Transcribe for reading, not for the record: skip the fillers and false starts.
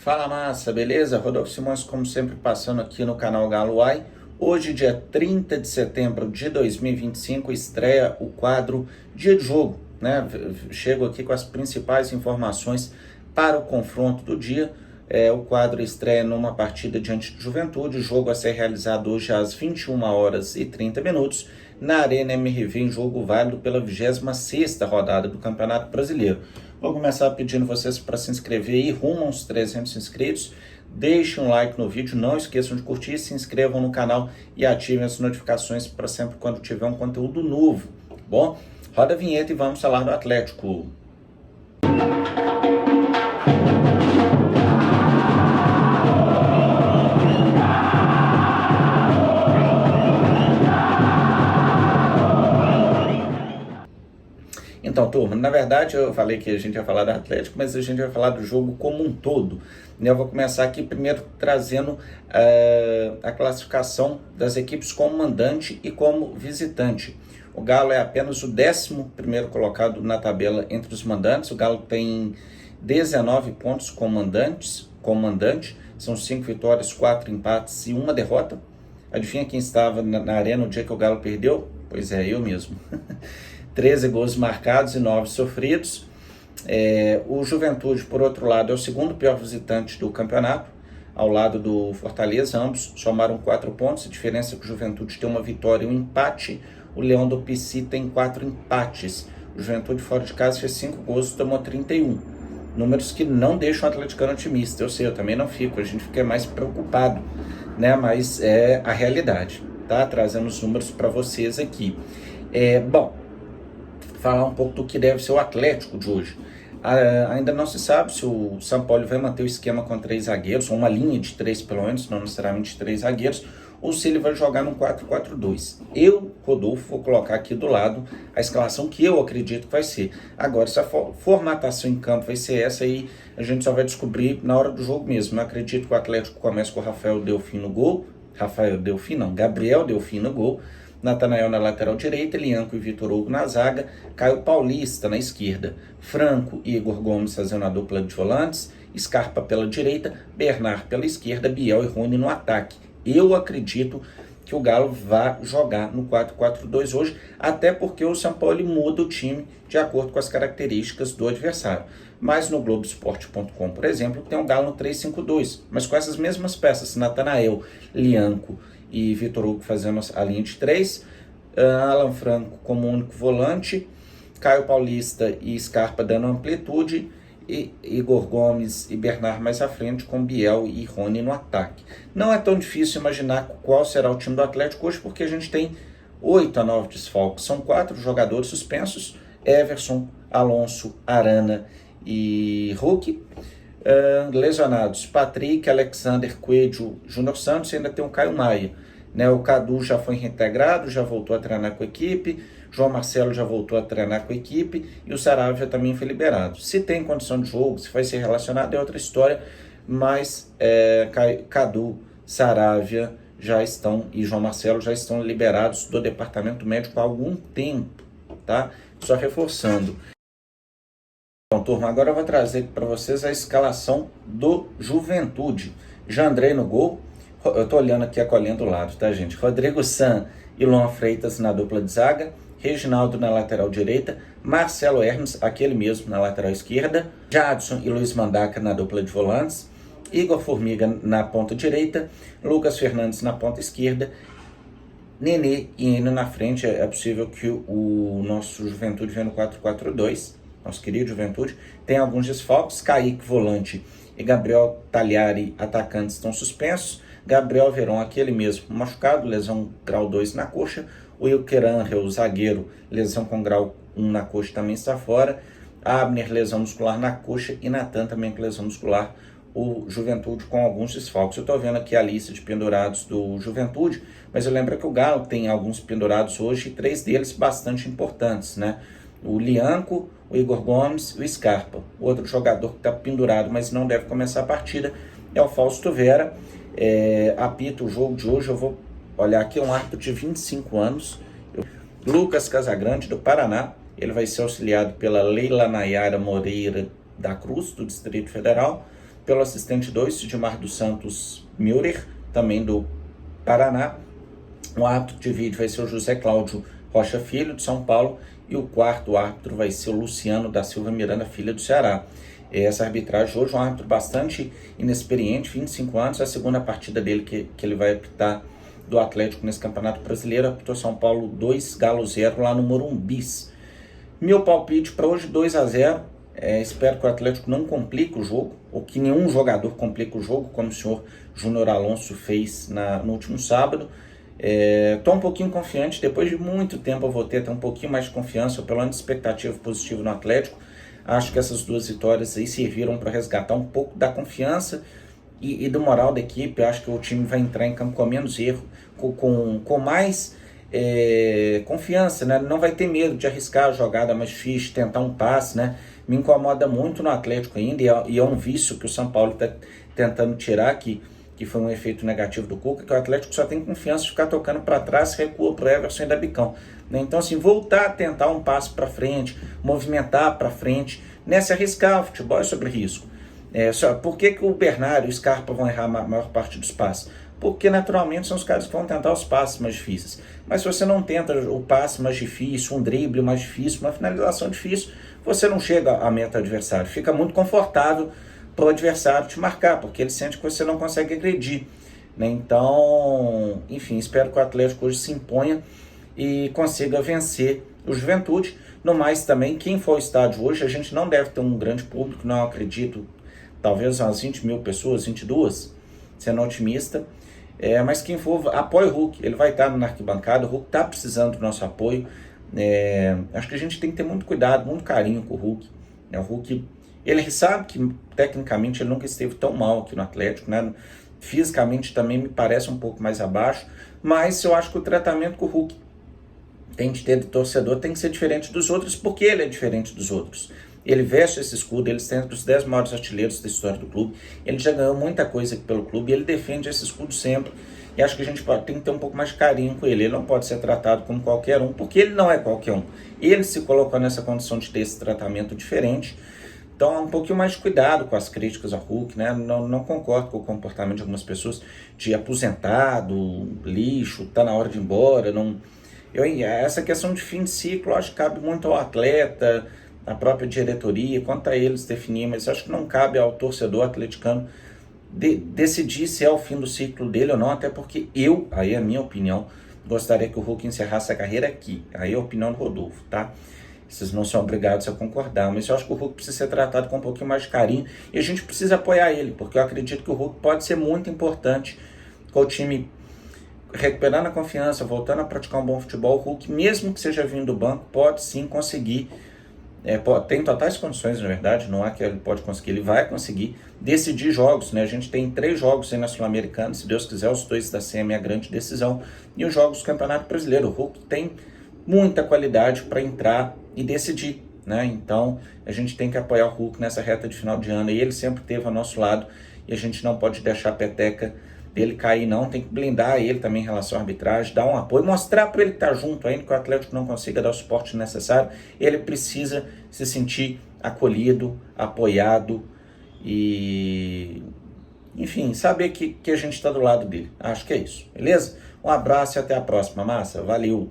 Fala massa, beleza? Rodolfo Simões, como sempre, passando aqui no canal Galo Uai. Hoje, dia 30 de setembro de 2025, estreia o quadro Dia de Jogo, né? Chego aqui com as principais informações para o confronto do dia. O quadro estreia numa partida diante do Juventude, o jogo a ser realizado hoje às 21 horas e 30 minutos, na Arena MRV, em jogo válido pela 26ª rodada do Campeonato Brasileiro. Vou começar pedindo vocês para se inscrever aí, rumo aos 300 inscritos. Deixem um like no vídeo, não esqueçam de curtir, se inscrevam no canal e ativem as notificações para sempre quando tiver um conteúdo novo, tá bom? Roda a vinheta e vamos falar do Atlético. Então, turma, na verdade eu falei que a gente ia falar do Atlético, mas a gente vai falar do jogo como um todo. Eu vou começar aqui primeiro trazendo a classificação das equipes como mandante e como visitante. O Galo é apenas o 11º colocado na tabela entre os mandantes. O Galo tem 19 pontos como mandante, são 5 vitórias, 4 empates e 1 derrota. Adivinha quem estava na arena no dia que o Galo perdeu? Pois é, eu mesmo. 13 gols marcados e 9 sofridos. O Juventude, por outro lado, é o segundo pior visitante do campeonato, ao lado do Fortaleza. Ambos somaram 4 pontos. A diferença é que o Juventude tem uma vitória e um empate. O Leão do Pici tem 4 empates. O Juventude fora de casa fez 5 gols e tomou 31. Números que não deixam o atleticano otimista. Eu sei, eu também não fico. A gente fica mais preocupado, né? Mas é a realidade, tá? Trazendo os números para vocês aqui. Falar um pouco do que deve ser o Atlético de hoje. Ainda não se sabe se o São Paulo vai manter o esquema com 3 zagueiros, ou uma linha de 3 pelo menos, não necessariamente 3 zagueiros, ou se ele vai jogar no 4-4-2. Eu, Rodolfo, vou colocar aqui do lado a escalação que eu acredito que vai ser. Agora, se a formatação em campo vai ser essa aí, a gente só vai descobrir na hora do jogo mesmo. Eu acredito que o Atlético começa com o Gabriel Delfim no gol, Natanael na lateral direita, Lianco e Vitor Hugo na zaga, Caio Paulista na esquerda, Franco e Igor Gomes fazendo a dupla de volantes, Scarpa pela direita, Bernard pela esquerda, Biel e Rony no ataque. Eu acredito que o Galo vai jogar no 4-4-2 hoje, até porque o São Paulo muda o time de acordo com as características do adversário. Mas no Globoesporte.com, por exemplo, tem o Galo no 3-5-2, mas com essas mesmas peças, Natanael, Lianco e Vitor Hugo fazendo a linha de 3, Alan Franco como único volante, Caio Paulista e Scarpa dando amplitude, e Igor Gomes e Bernard mais à frente, com Biel e Rony no ataque. Não é tão difícil imaginar qual será o time do Atlético hoje, porque a gente tem 8 a 9 desfalques. São 4 jogadores suspensos: Everson, Alonso, Arana e Hulk. Lesionados: Patrick, Alexander, Coelho, Júnior Santos, e ainda tem o Caio Maia, né? O Cadu já foi reintegrado, já voltou a treinar com a equipe, João Marcelo já voltou a treinar com a equipe e o Saravia também foi liberado. Se tem condição de jogo, se vai ser relacionado, é outra história, mas Cadu, Saravia já estão e João Marcelo já estão liberados do departamento médico há algum tempo, tá? Só reforçando. Então, turma, agora eu vou trazer para vocês a escalação do Juventude. Jandrei no gol. Eu tô olhando aqui a colinha do lado, tá, gente? Rodrigo San e Luan Freitas na dupla de zaga. Reginaldo na lateral direita. Marcelo Hermes, aquele mesmo, na lateral esquerda. Jadson e Luiz Mandaca na dupla de volantes. Igor Formiga na ponta direita. Lucas Fernandes na ponta esquerda. Nenê e Enio na frente. É possível que o nosso Juventude venha no 4-4-2. Nosso querido Juventude. Tem alguns desfalques: Kaique, volante, e Gabriel Tagliari, atacante, estão suspensos. Gabriel Veron, aquele mesmo, machucado, lesão grau 2 na coxa. O Wilker Angel, zagueiro, lesão com grau 1 na coxa, também está fora. Abner, lesão muscular na coxa, e Natan também com lesão muscular. O Juventude com alguns desfalques. Eu estou vendo aqui a lista de pendurados do Juventude, mas eu lembro que o Galo tem alguns pendurados hoje, e 3 deles bastante importantes, né? O Lianco, o Igor Gomes e o Scarpa. O outro jogador que está pendurado, mas não deve começar a partida, é o Fausto Vera. Apita o jogo de hoje. Eu vou olhar aqui, um árbitro de 25 anos. Lucas Casagrande, do Paraná. Ele vai ser auxiliado pela Leila Nayara Moreira da Cruz, do Distrito Federal. pelo assistente 2, Sidmar dos Santos Müller, também do Paraná. O árbitro de vídeo vai ser o José Cláudio Rocha Filho, de São Paulo, e o quarto árbitro vai ser o Luciano da Silva Miranda Filho, do Ceará. Essa arbitragem hoje é um árbitro bastante inexperiente, 25 anos, é a segunda partida dele que ele vai apitar do Atlético nesse Campeonato Brasileiro. Apitou São Paulo 2, Galo 0 lá no Morumbis. Meu palpite para hoje 2-0. Espero que o Atlético não complique o jogo, ou que nenhum jogador complique o jogo, como o senhor Júnior Alonso fez no último sábado. Estou um pouquinho confiante, depois de muito tempo eu vou ter um pouquinho mais de confiança, ou pelo menos expectativa positiva no Atlético. Acho que essas duas vitórias aí serviram para resgatar um pouco da confiança e do moral da equipe. Eu acho que o time vai entrar em campo com menos erro, com mais confiança, né? Não vai ter medo de arriscar a jogada mais difícil, tentar um passe, né? Me incomoda muito no Atlético ainda, e é um vício que o São Paulo está tentando tirar, que foi um efeito negativo do Cuca, que o Atlético só tem confiança de ficar tocando para trás, recua para o Everson e da Bicão. Né? Então, assim, voltar a tentar um passo para frente, movimentar para frente, né? Se arriscar. O futebol é sobre risco. Por que o Bernardo e o Scarpa vão errar a maior parte dos passes? Porque naturalmente são os caras que vão tentar os passes mais difíceis. Mas se você não tenta o passe mais difícil, um drible mais difícil, uma finalização difícil, você não chega à meta do adversário. Fica muito confortável para o adversário te marcar, porque ele sente que você não consegue agredir. Né? Então, enfim, espero que o Atlético hoje se imponha e consiga vencer o Juventude. No mais também, quem for ao estádio hoje, a gente não deve ter um grande público, não acredito, talvez umas 20 mil pessoas, 22, sendo otimista. Mas quem for, apoie o Hulk, ele vai estar na arquibancada, o Hulk está precisando do nosso apoio. Acho que a gente tem que ter muito cuidado, muito carinho com o Hulk. O Hulk, ele sabe que tecnicamente ele nunca esteve tão mal aqui no Atlético, né? Fisicamente também me parece um pouco mais abaixo, mas eu acho que o tratamento que o Hulk tem de ter do torcedor tem que ser diferente dos outros, porque ele é diferente dos outros. Ele veste esse escudo, ele está entre os 10 maiores artilheiros da história do clube, ele já ganhou muita coisa aqui pelo clube, e ele defende esse escudo sempre, e acho que a gente tem que ter um pouco mais de carinho com ele. Ele não pode ser tratado como qualquer um, porque ele não é qualquer um. Ele se colocou nessa condição de ter esse tratamento diferente. Então, um pouquinho mais de cuidado com as críticas ao Hulk, né? Não concordo com o comportamento de algumas pessoas de aposentado, lixo, tá na hora de ir embora. Essa questão de fim de ciclo, acho que cabe muito ao atleta, à própria diretoria, quanto a eles definir, mas acho que não cabe ao torcedor atleticano decidir se é o fim do ciclo dele ou não, até porque aí é a minha opinião, gostaria que o Hulk encerrasse a carreira aqui. Aí é a opinião do Rodolfo, tá? Vocês não são obrigados a concordar, mas eu acho que o Hulk precisa ser tratado com um pouquinho mais de carinho, e a gente precisa apoiar ele, porque eu acredito que o Hulk pode ser muito importante com o time recuperando a confiança, voltando a praticar um bom futebol. O Hulk, mesmo que seja vindo do banco, pode sim conseguir, tem totais condições, na verdade, não é que ele pode conseguir, ele vai conseguir decidir jogos, né? A gente tem 3 jogos aí na Sul-Americana, se Deus quiser, os 2 da SEMI é a grande decisão, e os jogos do Campeonato Brasileiro. O Hulk tem muita qualidade para entrar e decidir, né? Então a gente tem que apoiar o Hulk nessa reta de final de ano, e ele sempre esteve ao nosso lado, e a gente não pode deixar a peteca dele cair, não. Tem que blindar ele também em relação à arbitragem, dar um apoio, mostrar para ele que está junto, ainda que o Atlético não consiga dar o suporte necessário, ele precisa se sentir acolhido, apoiado e, enfim, saber que a gente está do lado dele. Acho que é isso, beleza? Um abraço e até a próxima, massa. Valeu!